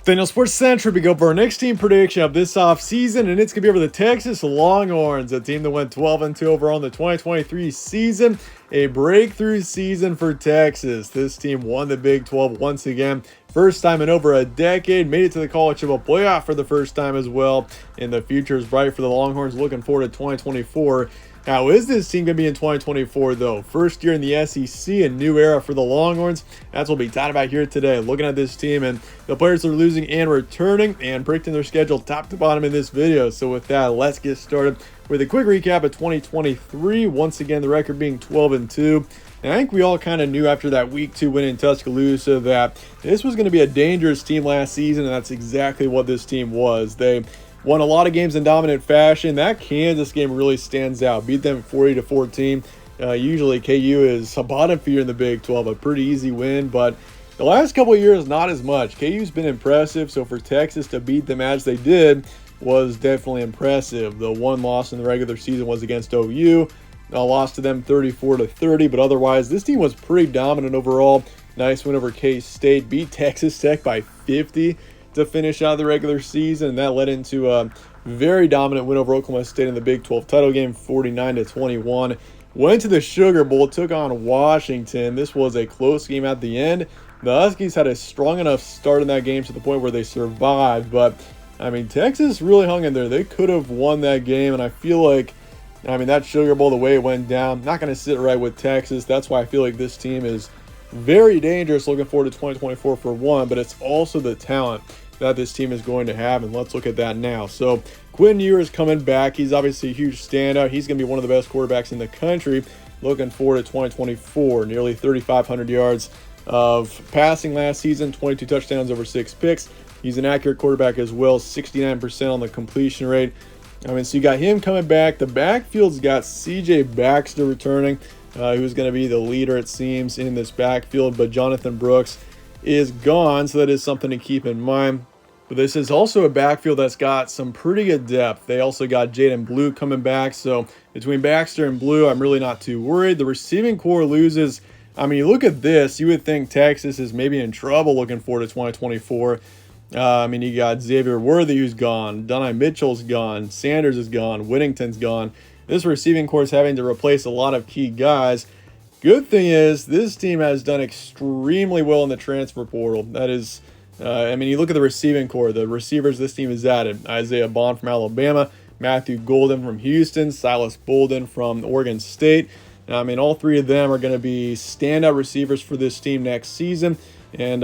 Daniel Sports Central, we go for our next team prediction of this offseason, and it's going to be over the Texas Longhorns, a team that went 12-2 overall in the 2023 season. A breakthrough season for Texas. This team won the Big 12 once again. First time in over a decade, made it to the college football playoff for the first time as well. And the future is bright for the Longhorns, looking forward to 2024. How is this team going to be in 2024, though? First year in the SEC, a new era for the Longhorns. That's what we'll be talking about here today. Looking at this team and the players that are losing and returning and predicting their schedule top to bottom in this video. So with that, let's get started with a quick recap of 2023. Once again, the record being 12-2. And I think we all kind of knew after that Week 2 win in Tuscaloosa that this was going to be a dangerous team last season, and that's exactly what this team was. They won a lot of games in dominant fashion. That Kansas game really stands out. Beat them 40-14. Usually KU is a bottom feeder in the Big 12, a pretty easy win, but the last couple of years, not as much. KU's been impressive, so for Texas to beat them as they did was definitely impressive. The one loss in the regular season was against OU. Lost to them 34-30, but otherwise, this team was pretty dominant overall. Nice win over K-State. Beat Texas Tech by 50 to finish out the regular season, and that led into a very dominant win over Oklahoma State in the Big 12 title game, 49-21. Went to the Sugar Bowl, took on Washington. This was a close game at the end. The Huskies had a strong enough start in that game to the point where they survived, but I mean, Texas really hung in there. They could have won that game, and I feel like, that Sugar Bowl, the way it went down, not going to sit right with Texas. That's why I feel like this team is very dangerous. Looking forward to 2024 for one, but it's also the talent that this team is going to have, and let's look at that now. So Quinn Ewers coming back. He's obviously a huge standout. He's going to be one of the best quarterbacks in the country. Looking forward to 2024. Nearly 3,500 yards of passing last season, 22 touchdowns over 6 picks. He's an accurate quarterback as well, 69% on the completion rate. So you got him coming back. The backfield's got C.J. Baxter returning, who's going to be the leader, it seems, in this backfield. But Jonathan Brooks is gone, so that is something to keep in mind. But this is also a backfield that's got some pretty good depth. They also got Jaden Blue coming back. So between Baxter and Blue, I'm really not too worried. The receiving core loses. You look at this, you would think Texas is maybe in trouble looking forward to 2024. You got Xavier Worthy, who's gone. Donnie Mitchell's gone. Sanders is gone. Whittington's gone. This receiving core is having to replace a lot of key guys. Good thing is, this team has done extremely well in the transfer portal. That is, you look at the receiving core, the receivers this team has added. Isaiah Bond from Alabama, Matthew Golden from Houston, Silas Bolden from Oregon State. All three of them are going to be standout receivers for this team next season. And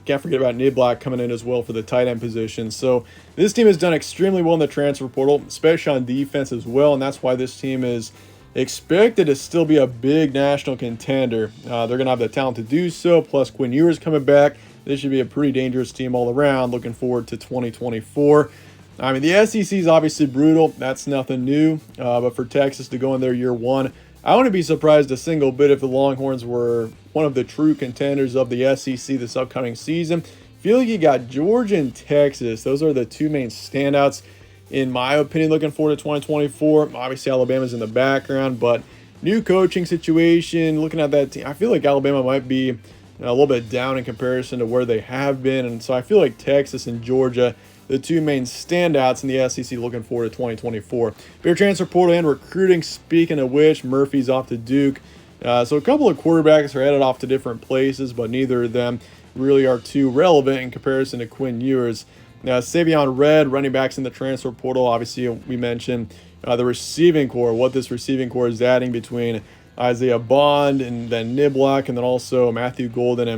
can't forget about Niblack coming in as well for the tight end position. So this team has done extremely well in the transfer portal, especially on defense as well. And that's why this team is expected to still be a big national contender. They're going to have the talent to do so. Plus Quinn Ewers coming back. This should be a pretty dangerous team all around. Looking forward to 2024. The SEC is obviously brutal. That's nothing new. But for Texas to go in there year one, I wouldn't be surprised a single bit if the Longhorns were one of the true contenders of the SEC this upcoming season. Feel like you got Georgia and Texas. Those are the two main standouts, in my opinion, looking forward to 2024. Obviously, Alabama's in the background, but new coaching situation, looking at that team, I feel like Alabama might be a little bit down in comparison to where they have been. And so I feel like Texas and Georgia, the two main standouts in the SEC, looking forward to 2024. Bear transfer portal and recruiting. Speaking of which, Murphy's off to Duke. So a couple of quarterbacks are headed off to different places, but neither of them really are too relevant in comparison to Quinn Ewers. Now, Savion Red, running backs in the transfer portal. Obviously, we mentioned the receiving core, what this receiving core is adding between Isaiah Bond and then Niblack, and then also Matthew Golden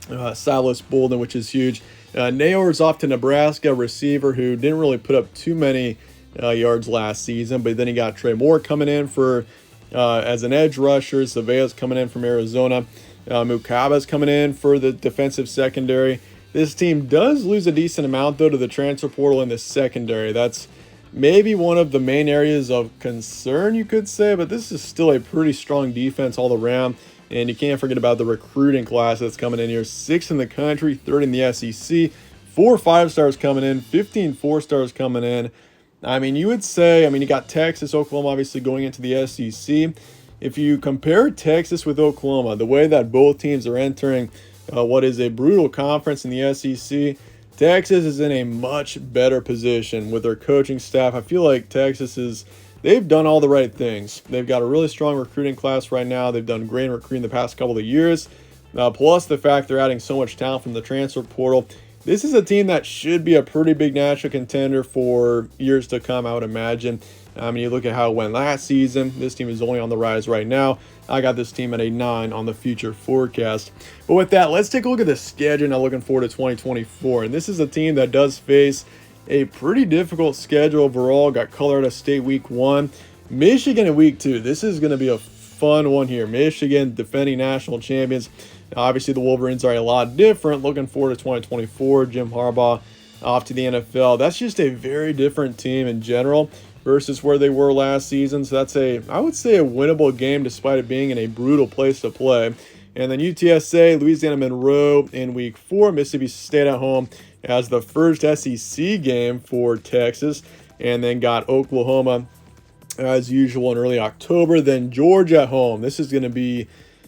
and Silas Bolden, which is huge. Nayor's off to Nebraska, receiver who didn't really put up too many yards last season, but then he got Trey Moore coming in for as an edge rusher. Savea's coming in from Arizona. Mukaba's coming in for the defensive secondary. This team does lose a decent amount, though, to the transfer portal in the secondary. That's maybe one of the main areas of concern, you could say, but this is still a pretty strong defense all around. And you can't forget about the recruiting class that's coming in here. 6th in the country, 3rd in the SEC, 4 5-stars coming in, 15 4-stars coming in. You would say, you got Texas, Oklahoma obviously going into the SEC. If you compare Texas with Oklahoma, the way that both teams are entering what is a brutal conference in the SEC, Texas is in a much better position with their coaching staff. I feel like they've done all the right things. They've got a really strong recruiting class right now. They've done great recruiting the past couple of years. Plus the fact they're adding so much talent from the transfer portal. This is a team that should be a pretty big national contender for years to come, I would imagine. I mean, you look at how it went last season. This team is only on the rise right now. I got this team at a 9 on the future forecast. But with that, let's take a look at the schedule now looking forward to 2024. And this is a team that does face a pretty difficult schedule overall. Got Colorado State week 1. Michigan in week 2. This is going to be a fun one here. Michigan, defending national champions. Obviously, the Wolverines are a lot different. Looking forward to 2024. Jim Harbaugh off to the NFL. That's just a very different team in general versus where they were last season. So that's I would say, a winnable game despite it being in a brutal place to play. And then UTSA, Louisiana Monroe in week 4. Mississippi State at home as the first SEC game for Texas. And then got Oklahoma as usual in early October. Then Georgia at home. This is going to be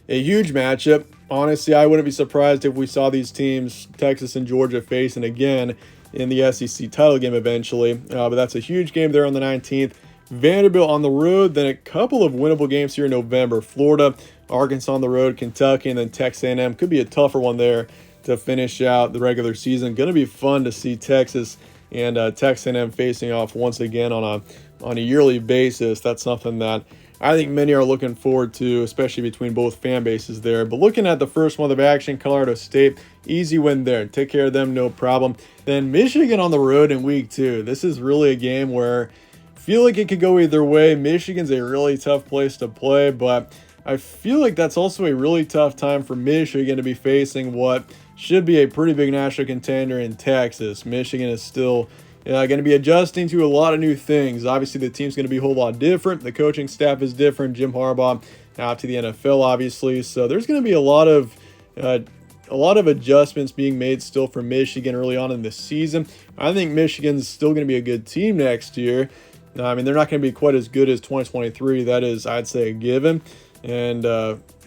a huge matchup. Honestly, I wouldn't be surprised if we saw these teams, Texas and Georgia, facing again in the SEC title game eventually. But that's a huge game there on the 19th. Vanderbilt on the road, then a couple of winnable games here in November. Florida, Arkansas on the road, Kentucky, and then Texas A&M. Could be a tougher one there to finish out the regular season. Going to be fun to see Texas and Texas A&M facing off once again on a yearly basis. That's something that I think many are looking forward to, especially between both fan bases there. But looking at the first month of action, Colorado State, easy win there. Take care of them, no problem. Then Michigan on the road in week 2. This is really a game where I feel like it could go either way. Michigan's a really tough place to play, but I feel like that's also a really tough time for Michigan to be facing what should be a pretty big national contender in Texas. Michigan is still going to be adjusting to a lot of new things. Obviously, the team's going to be a whole lot different. The coaching staff is different. Jim Harbaugh out to the NFL, obviously. So there's going to be a lot of adjustments being made still for Michigan early on in the season. I think Michigan's still going to be a good team next year. I mean, they're not going to be quite as good as 2023. That is, I'd say, a given. And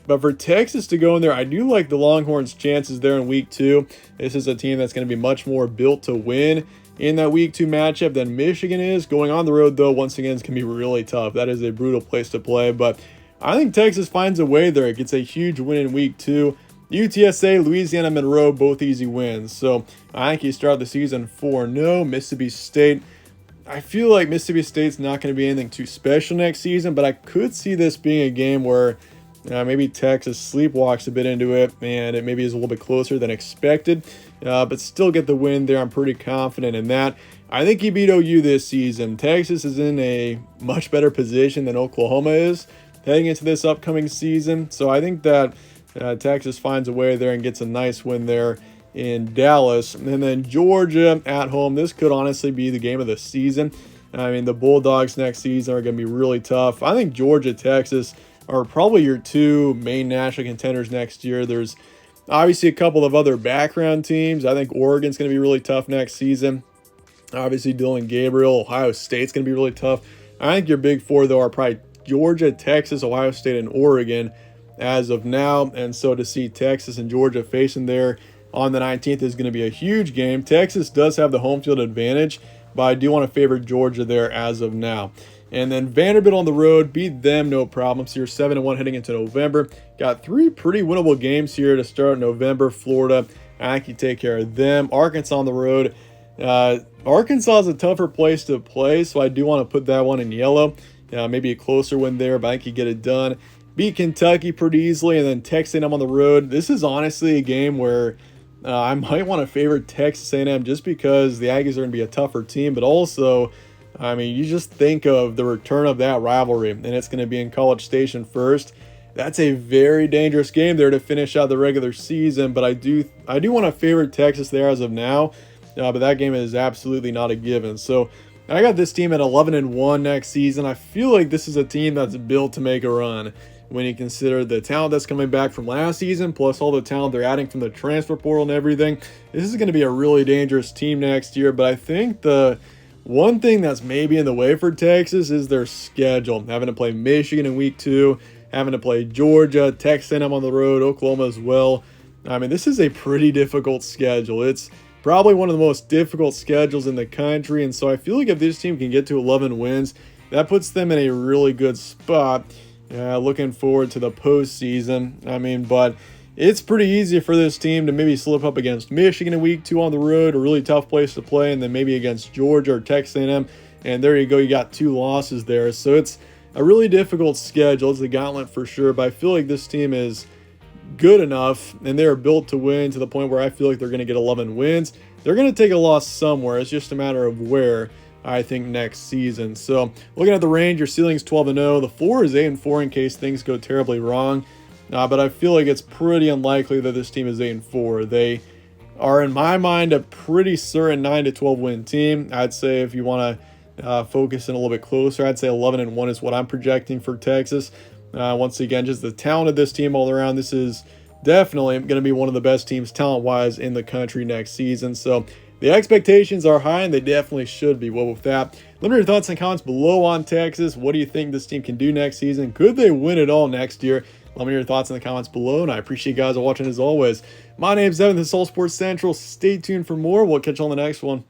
but for Texas to go in there, I do like the Longhorns' chances there in week 2. This is a team that's going to be much more built to win in that week 2 matchup than Michigan is. Going on the road, though, once again, is going to be really tough. That is a brutal place to play. But I think Texas finds a way there. It gets a huge win in week 2. UTSA, Louisiana Monroe, both easy wins. So I think you start the season 4-0. Mississippi State, I feel like Mississippi State's not going to be anything too special next season, but I could see this being a game where maybe Texas sleepwalks a bit into it, and it maybe is a little bit closer than expected, but still get the win there. I'm pretty confident in that. I think you beat OU this season. Texas is in a much better position than Oklahoma is heading into this upcoming season, so I think that Texas finds a way there and gets a nice win there in Dallas. And then Georgia at home. This could honestly be the game of the season. I mean, the Bulldogs next season are going to be really tough. I think Georgia, Texas are probably your 2 main national contenders next year. There's obviously a couple of other background teams. I think Oregon's going to be really tough next season. Obviously, Dylan Gabriel. Ohio State's going to be really tough. I think your big 4, though, are probably Georgia, Texas, Ohio State, and Oregon as of now. And so to see Texas and Georgia facing there on the 19th is going to be a huge game. Texas does have the home field advantage, but I do want to favor Georgia there as of now. And then Vanderbilt on the road, beat them, no problem. So you're 7-1 heading into November. Got 3 pretty winnable games here to start November. Florida, I think you take care of them. Arkansas on the road. Arkansas is a tougher place to play, so I do want to put that one in yellow. Maybe a closer win there, but I think you get it done. Beat Kentucky pretty easily, and then Texas A&M on the road. This is honestly a game where I might want to favor Texas A&M just because the Aggies are going to be a tougher team, but also, I mean, you just think of the return of that rivalry, and it's going to be in College Station first. That's a very dangerous game there to finish out the regular season, but I do want to favor Texas there as of now, but that game is absolutely not a given. So I got this team at 11-1 next season. I feel like this is a team that's built to make a run when you consider the talent that's coming back from last season, plus all the talent they're adding from the transfer portal and everything. This is going to be a really dangerous team next year, but I think the one thing that's maybe in the way for Texas is their schedule. Having to play Michigan in week 2, having to play Georgia, Texas A&M on the road, Oklahoma as well. I mean, this is a pretty difficult schedule. It's probably one of the most difficult schedules in the country. And so I feel like if this team can get to 11 wins, that puts them in a really good spot. Looking forward to the postseason. I mean, but it's pretty easy for this team to maybe slip up against Michigan in week 2 on the road, a really tough place to play, and then maybe against Georgia or Texas A&M. And there you go, you got 2 losses there. So it's a really difficult schedule. It's a gauntlet for sure, but I feel like this team is good enough and they're built to win to the point where I feel like they're going to get 11 wins. They're going to take a loss somewhere. It's just a matter of where, I think, next season. So looking at the range, your ceiling's 12-0. The floor is 8-4 in case things go terribly wrong. But I feel like it's pretty unlikely that this team is 8-4. They are, in my mind, a pretty certain 9-12 win team. I'd say if you want to focus in a little bit closer, I'd say 11-1 is what I'm projecting for Texas. Once again, just the talent of this team all around. This is definitely going to be one of the best teams talent-wise in the country next season. So the expectations are high, and they definitely should be. Well, with that, let me know your thoughts and comments below on Texas. What do you think this team can do next season? Could they win it all next year? Let me know your thoughts in the comments below, and I appreciate you guys watching as always. My name's Evan, this is All Sports Central. Stay tuned for more. We'll catch you on the next one.